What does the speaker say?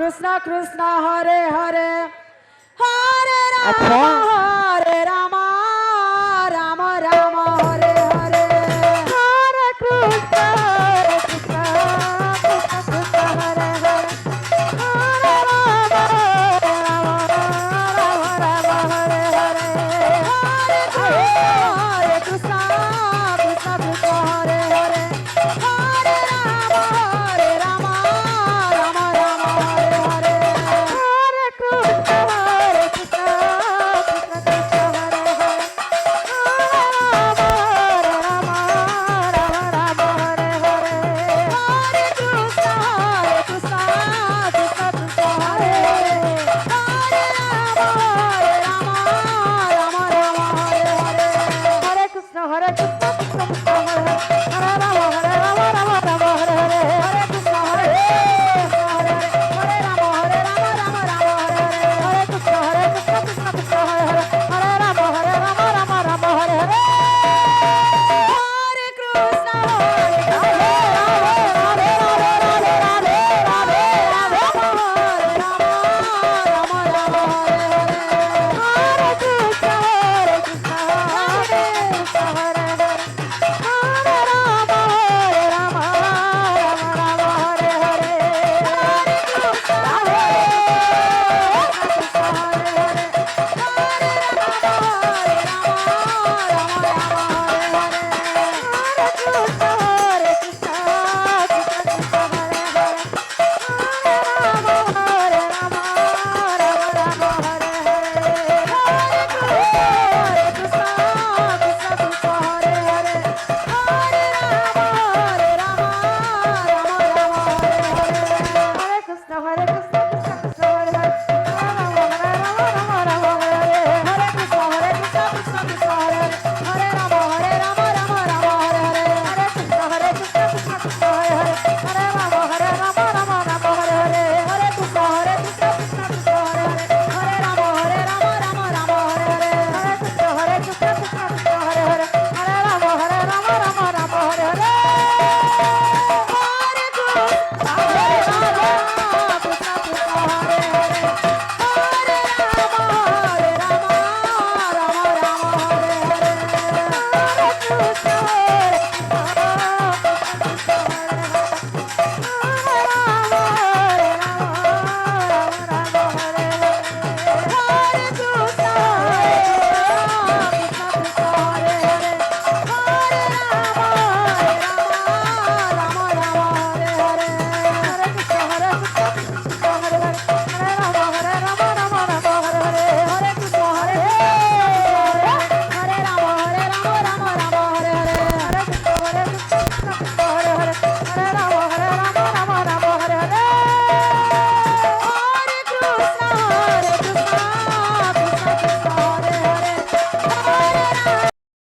Krishna Krishna Hare Hare Hare अच्छा Rama Hare Rama Rama Rama Hare Hare हरे Krishna Krishna Krishna Hare Hare Hare Ram Ram Ram Hare Hare Hare Krishna Krishna Krishna Hare Hare Hare Rama Rama Rama Hare Hare हरे Krishna Krishna Krishna Hare Hare Hare Ram Ram Ram Hare Hare Hare Krishna Krishna Krishna Krishna Hare Hare Hare Rama Rama Rama Hare Hare हरे Krishna Krishna Krishna Hare Hare Hare Ram Ram Ram Hare Hare Hare Krishna Hare Krishna Hare Hare Rama Rama Rama Hare Hare हरे Krishna Krishna Krishna Hare Hare Hare Ram Ram Ram Hare Hare Hare Krishna Hare Radhe Radhe Radhe Radhe Radhe Radhe Radhe Hare Rama Rama Rama Hare Hare हरे कृष्ण हरे Krishna Hare Hare Hare Ram Ram Ram Hare Hare Hare